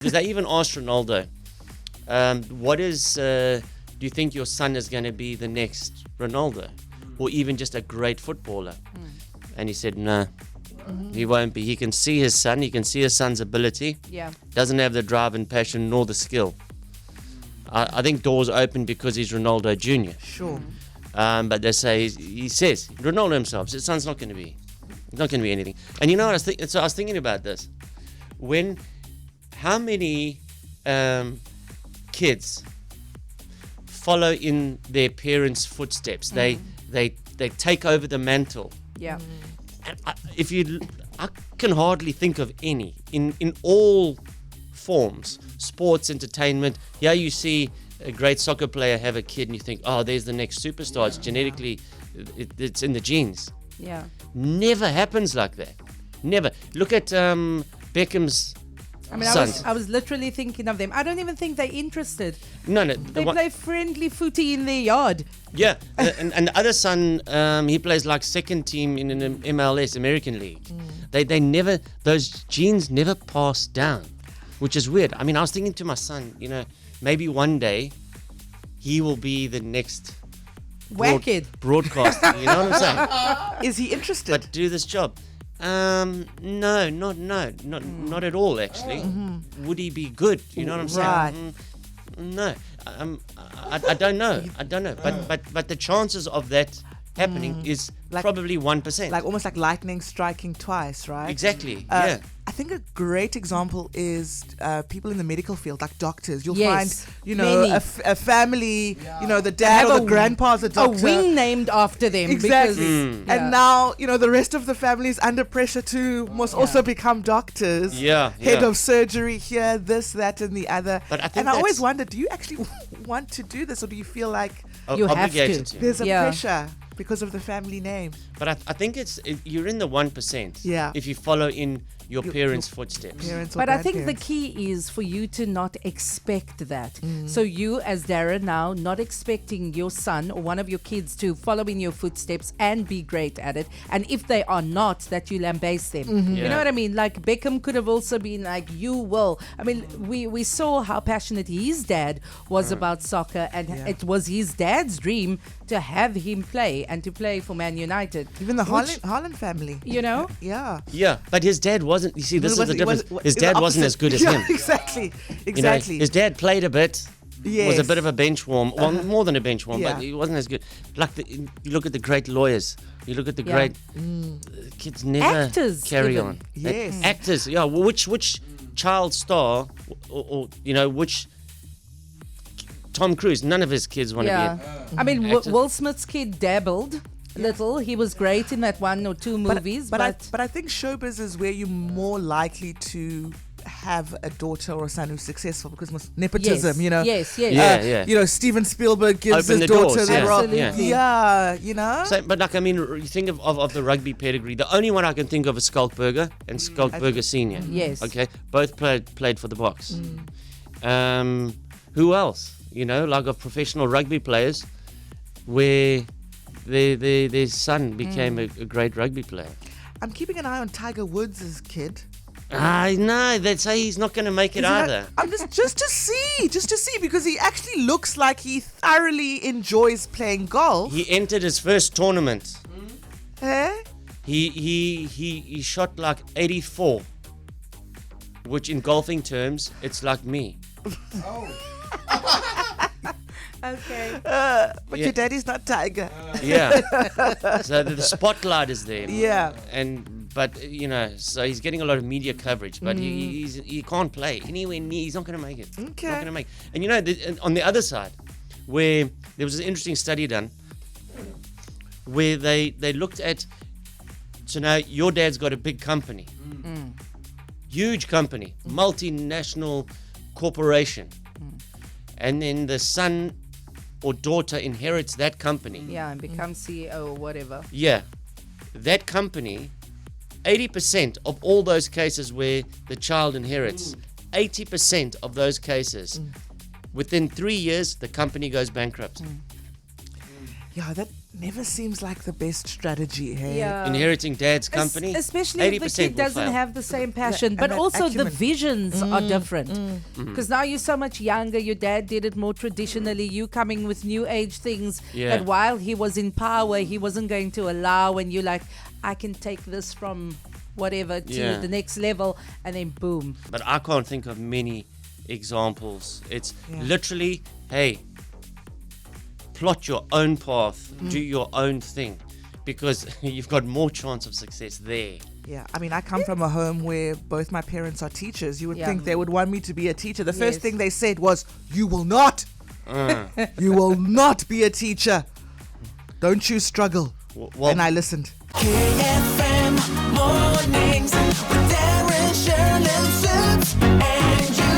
Because they even asked Ronaldo, do you think your son is going to be the next Ronaldo? Or even just a great footballer? And he said, no, he won't be. He can see his son. He can see his son's ability. Yeah. Doesn't have the drive and passion nor the skill. I think doors open because he's Ronaldo Jr. Sure. But they say, he says, Ronaldo himself, his son's not going to be anything. And you know what I was thinking about this. How many kids follow in their parents' footsteps? They take over the mantle. Yeah. And I can hardly think of any in all forms, sports, entertainment. Yeah, you see a great soccer player have a kid and you think, oh, there's the next superstar. It's genetically, it's in the genes. Yeah. Never happens like that. Never. Look at Beckham's sons. I was literally thinking of them. I don't even think they're interested. No. They play friendly footy in their yard. Yeah, and the other son, he plays like second team in an MLS, American League. They never, those genes never pass down, which is weird. I mean, I was thinking to my son, maybe one day he will be the next broadcaster. You know what I'm saying? Is he interested? But do this job. No, not at all. Actually, would he be good? You know what I'm saying? Right. No, I don't know. But the chances of that happening is probably 1%. Like almost like lightning striking twice, right? Exactly. Yeah. I think a great example is people in the medical field, like doctors. You'll Yes, find, many. a family, the dad or the grandpa's a doctor. A wing named after them. Exactly. Because, And now, the rest of the family is under pressure to must also become doctors. Yeah. Head of surgery here, this, that, and the other. But I think I always wonder, do you actually want to do this, or do you feel like You have obligated to. there's a Yeah. pressure because of the family name? But I think you're in the 1%. Yeah. If you follow in your parents' footsteps. Parents or But I think the grandparents. key is for you to not expect that. So you, as Darren now, not expecting your son or one of your kids to follow in your footsteps and be great at it. And if they are not, that you lambaste them. You know what I mean? Like Beckham could have also been like, you will. I mean, we saw how passionate his dad was about soccer, and it was his dad's dream to have him play and to play for Man United. Even the Haaland family. You know? Yeah. Yeah, but his dad wasn't. You see, this is the difference. His the dad wasn't opposite. as good as Yeah, him. Exactly. You know, his dad played a bit. Was a Yes. bit of a bench warm. Well, more than a bench warm, Yeah. but he wasn't as good. Like you look at the great lawyers. You look at the Yeah. great kids never Actors carry even. on. Yes. Actors. Yeah. Which child star or which Tom Cruise? None of his kids want to be. I mean, actor. Will Smith's kid dabbled a little. He was great in that one or two movies. But I think showbiz is where you're more likely to have a daughter or a son who's successful because nepotism, Yes. Yeah. Steven Spielberg gives Open his the daughter doors, the yeah. role. Absolutely. Yeah. So, but like, I mean, you think of the rugby pedigree. The only one I can think of is Skalkberger and Skalkberger Senior. Yes. Okay, both played for the Boks. Who else? Like of professional rugby players, where their son became a great rugby player. I'm keeping an eye on Tiger Woods' kid. I know they say he's not going to make it either. I'm just to see because he actually looks like he thoroughly enjoys playing golf. He entered his first tournament. Eh? He shot like 84, which in golfing terms it's like me. okay. But your daddy's not Tiger. Yeah. So the spotlight is there. Yeah. But so he's getting a lot of media coverage, but he can't play anywhere near. He's not going to make it. Okay. Not going to make it. And on the other side, where there was an interesting study done, where they looked at. So now your dad's got a big company, huge company, multinational corporation, and then the son or daughter inherits that company. Yeah, and become CEO or whatever. Yeah. That company, 80% of all those cases where the child inherits, 80% of those cases, within 3 years, the company goes bankrupt. Yeah, never seems like the best strategy. Hey? Yeah. Inheriting dad's company, Especially if the 80% kid will doesn't fail. have the same passion, but and that also the acumen. visions are different. Because now you're so much younger, your dad did it more traditionally, you coming with new age things Yeah. that while he was in power, he wasn't going to allow, and you're like, I can take this from whatever to Yeah. the next level, and then boom. But I can't think of many examples. It's Yeah. literally, hey, plot your own path, do your own thing, because you've got more chance of success there. Yeah, I mean, I come from a home where both my parents are teachers. You would Yeah. think they would want me to be a teacher. The Yes. first thing they said was, "You will not. You will not be a teacher. Don't you struggle." Well, And I listened. Kfm Mornings with Darren, Shirley, Suits, and you.